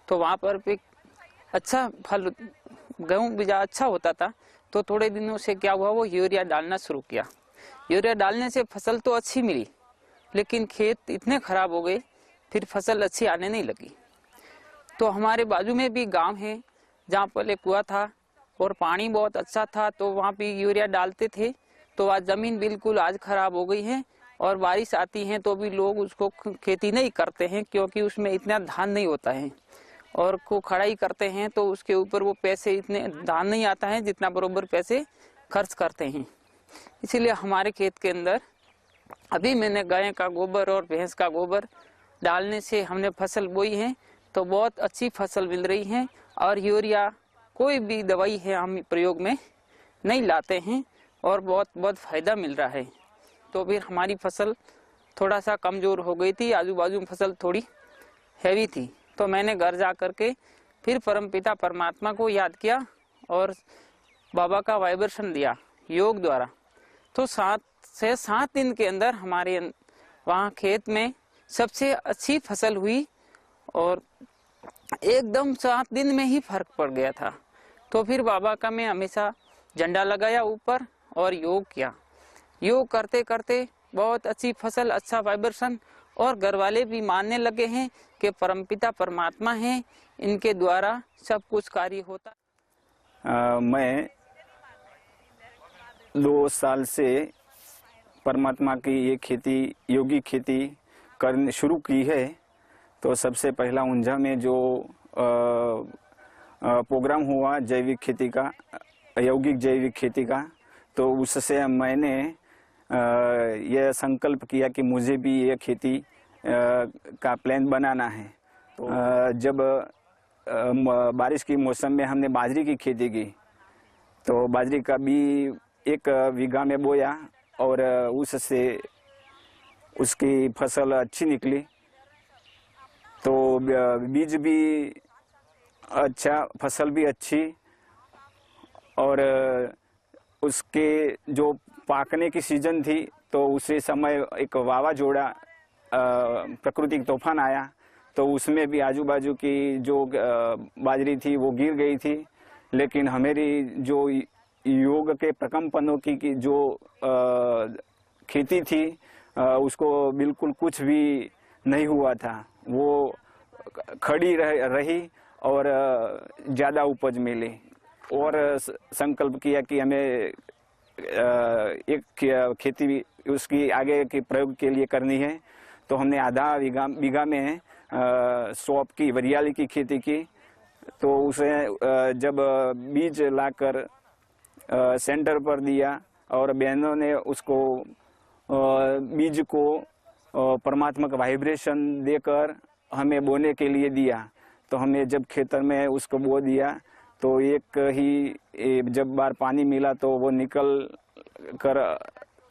तो वहाँ पर भी अच्छा फल, गेहूं भी अच्छा होता था। तो थोड़े दिनों से क्या हुआ, वो यूरिया डालना शुरू किया। यूरिया डालने से फसल तो अच्छी मिली, लेकिन खेत इतने खराब हो गए, फिर फसल अच्छी आने नहीं लगी। तो हमारे बाजू में भी गांव है जहाँ पहले कुआं था और पानी बहुत अच्छा था, तो वहाँ भी यूरिया डालते थे। तो आज जमीन बिल्कुल आज खराब हो गई है और बारिश आती है तो भी लोग उसको खेती नहीं करते हैं, क्योंकि उसमें इतना धान नहीं होता है। और को खड़ाई करते हैं तो उसके ऊपर वो पैसे इतने धान नहीं आता है जितना बरोबर पैसे खर्च करते हैं। इसीलिए हमारे खेत के अंदर अभी मैंने गाय का गोबर और भैंस का गोबर डालने से हमने फसल बोई है, तो बहुत अच्छी फसल मिल रही है। और यूरिया कोई भी दवाई है हम प्रयोग में नहीं लाते हैं और बहुत फायदा मिल रहा है। तो फिर हमारी फसल थोड़ा सा कमज़ोर हो गई थी, आजू बाजू में फसल थोड़ी हैवी थी। तो मैंने घर जा कर के फिर परमपिता परमात्मा को याद किया और बाबा का वाइब्रेशन दिया योग द्वारा। तो 7 से 7 दिन के अंदर हमारे वहाँ खेत में सबसे अच्छी फसल हुई और एकदम 7 दिन में ही फर्क पड़ गया था। तो फिर बाबा का मैं हमेशा झंडा लगाया ऊपर और योग किया। योग करते करते बहुत अच्छी फसल, अच्छा वाइब्रेशन, और घर वाले भी मानने लगे हैं कि परमपिता परमात्मा हैं, इनके द्वारा सब कुछ कार्य होता। मैं 2 साल से परमात्मा की ये खेती, योगिक खेती करने शुरू की है। तो सबसे पहला ऊंझा में जो प्रोग्राम हुआ जैविक खेती का, यौगिक जैविक खेती का, तो उससे मैंने यह संकल्प किया कि मुझे भी यह खेती का प्लान बनाना है। तो जब बारिश की मौसम में हमने बाजरी की खेती की। तो बाजरी का भी 1 बीघा में बोया और उससे उसकी फसल अच्छी निकली। तो बीज भी अच्छा, फसल भी अच्छी, और उसके जो पाकने की सीजन थी तो उसी समय एक वावाजोड़ा प्राकृतिक तूफान आया, तो उसमें भी आजू बाजू की जो बाजरी थी वो गिर गई थी। लेकिन हमारी जो योग के प्रकम्पनों की जो खेती थी उसको बिल्कुल कुछ भी नहीं हुआ था, वो खड़ी रही और ज़्यादा उपज मिली। और संकल्प किया कि हमें एक खेती उसकी आगे के प्रयोग के लिए करनी है। तो हमने आधा बीघा में सौंफ की, वरियाली की खेती की। तो उसे जब बीज लाकर सेंटर पर दिया और बहनों ने उसको बीज को परमात्मक वाइब्रेशन देकर हमें बोने के लिए दिया। तो हमने जब खेतर में उसको बो दिया तो एक ही जब बार पानी मिला तो वो निकल कर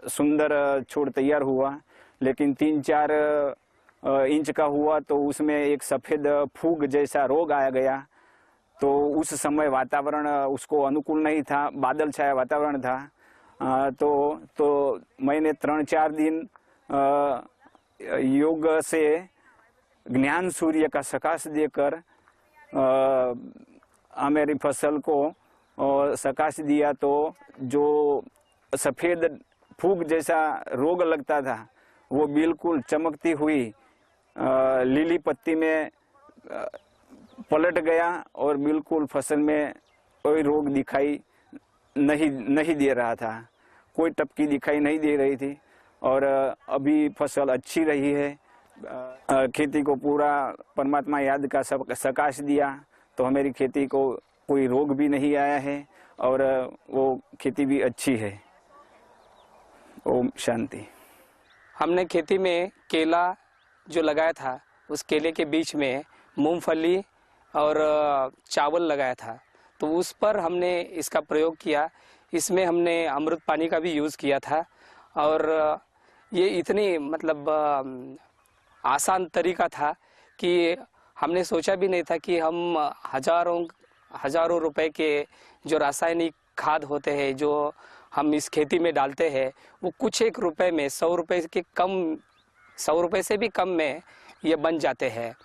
सुंदर छोड़ तैयार हुआ। लेकिन 3-4 इंच का हुआ तो उसमें एक सफ़ेद फूग जैसा रोग आ गया। तो उस समय वातावरण उसको अनुकूल नहीं था, बादल छाया वातावरण था। तो मैंने 3-4 दिन योग से ज्ञान सूर्य का सकाश देकर मेरी फसल को सकाश दिया। तो जो सफ़ेद फूग जैसा रोग लगता था वो बिल्कुल चमकती हुई लीली पत्ती में पलट गया और बिल्कुल फसल में कोई रोग दिखाई नहीं दे रहा था, कोई टपकी दिखाई नहीं दे रही थी। और अभी फसल अच्छी रही है। खेती को पूरा परमात्मा याद का सकाश दिया तो हमारी खेती को कोई रोग भी नहीं आया है और वो खेती भी अच्छी है। ओम शांति। हमने खेती में केला जो लगाया था उस केले के बीच में मूंगफली और चावल लगाया था, तो उस पर हमने इसका प्रयोग किया। इसमें हमने अमृत पानी का भी यूज़ किया था और ये इतनी मतलब आसान तरीका था कि हमने सोचा भी नहीं था कि हम हजारों रुपए के जो रासायनिक खाद होते हैं जो हम इस खेती में डालते हैं वो कुछ एक रुपए में 100 रुपए से भी कम में ये बन जाते हैं।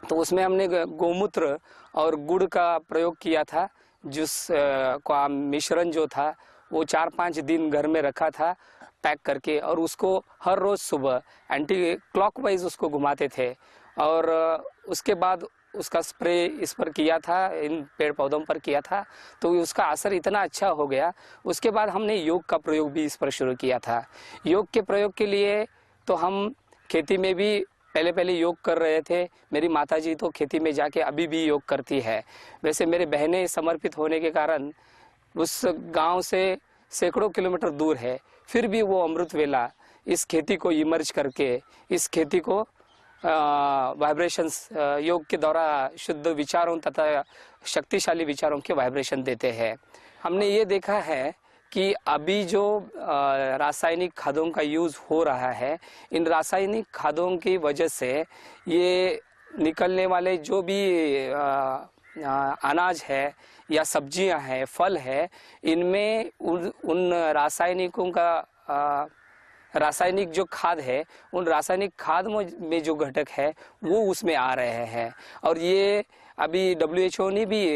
तो उसमें हमने गोमूत्र और गुड़ का प्रयोग किया था, जिस का मिश्रण जो था वो 4-5 दिन घर में रखा था पैक करके, और उसको हर रोज़ सुबह एंटी क्लॉकवाइज उसको घुमाते थे। और उसके बाद उसका स्प्रे इस पर किया था, इन पेड़ पौधों पर किया था, तो उसका असर इतना अच्छा हो गया। उसके बाद हमने योग का प्रयोग भी इस पर शुरू किया था। योग के प्रयोग के लिए तो हम खेती में भी पहले योग कर रहे थे। मेरी माताजी तो खेती में जाके अभी भी योग करती है। वैसे मेरे बहनें समर्पित होने के कारण उस गांव से सैकड़ों किलोमीटर दूर है, फिर भी वो अमृत वेला इस खेती को इमर्ज करके इस खेती को वाइब्रेशंस योग के द्वारा शुद्ध विचारों तथा शक्तिशाली विचारों के वाइब्रेशन देते हैं। हमने ये देखा है कि अभी जो रासायनिक खादों का यूज़ हो रहा है, इन रासायनिक खादों की वजह से ये निकलने वाले जो भी अनाज है या सब्जियां हैं, फल है, इनमें उन रासायनिकों का रासायनिक जो खाद है, उन रासायनिक खाद में जो घटक है वो उसमें आ रहे हैं। और ये अभी WHO ने भी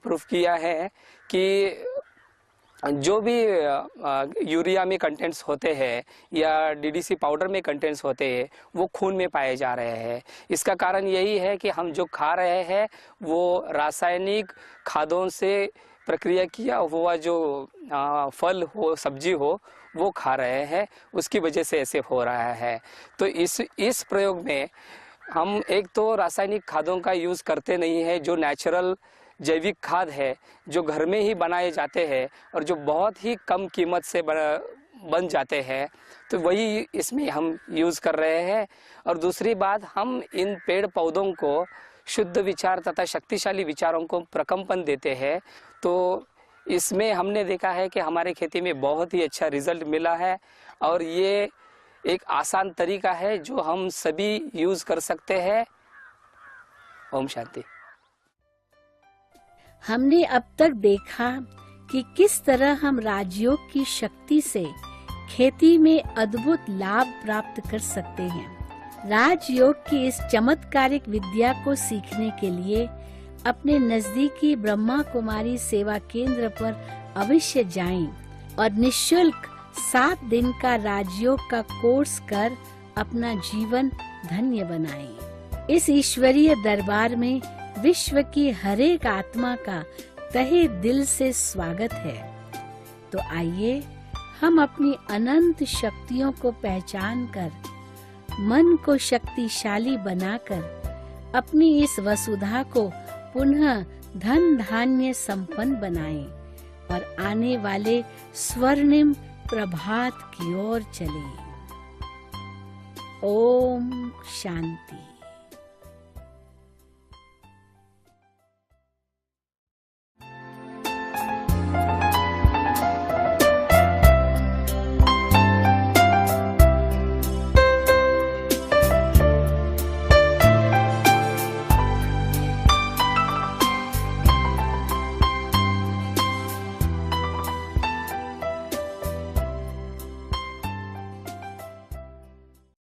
प्रूफ किया है कि जो भी यूरिया में कंटेंट्स होते हैं या DDC पाउडर में कंटेंट्स होते हैं वो खून में पाए जा रहे हैं। इसका कारण यही है कि हम जो खा रहे हैं वो रासायनिक खादों से प्रक्रिया किया हुआ जो फल हो, सब्जी हो, वो खा रहे हैं, उसकी वजह से ऐसे हो रहा है। तो इस प्रयोग में हम एक तो रासायनिक खादों का यूज़ करते नहीं है, जो नेचुरल जैविक खाद है जो घर में ही बनाए जाते हैं और जो बहुत ही कम कीमत से बन जाते हैं, तो वही इसमें हम यूज़ कर रहे हैं। और दूसरी बात, हम इन पेड़ पौधों को शुद्ध विचार तथा शक्तिशाली विचारों को प्रकंपन देते हैं। तो इसमें हमने देखा है कि हमारे खेती में बहुत ही अच्छा रिजल्ट मिला है और ये एक आसान तरीका है जो हम सभी यूज कर सकते हैं। ओम शांति। हमने अब तक देखा कि किस तरह हम राजयोग की शक्ति से खेती में अद्भुत लाभ प्राप्त कर सकते हैं। राजयोग की इस चमत्कारिक विद्या को सीखने के लिए अपने नजदीकी ब्रह्मा कुमारी सेवा केंद्र पर अवश्य जाएं और निःशुल्क 7 दिन का राजयोग का कोर्स कर अपना जीवन धन्य बनाएं। इस ईश्वरीय दरबार में विश्व की हर एक आत्मा का तहे दिल से स्वागत है। तो आइए हम अपनी अनंत शक्तियों को पहचान कर मन को शक्तिशाली बनाकर अपनी इस वसुधा को पुनः धन धान्य संपन्न बनाएं और आने वाले स्वर्णिम प्रभात की ओर चलें। ओम शांति।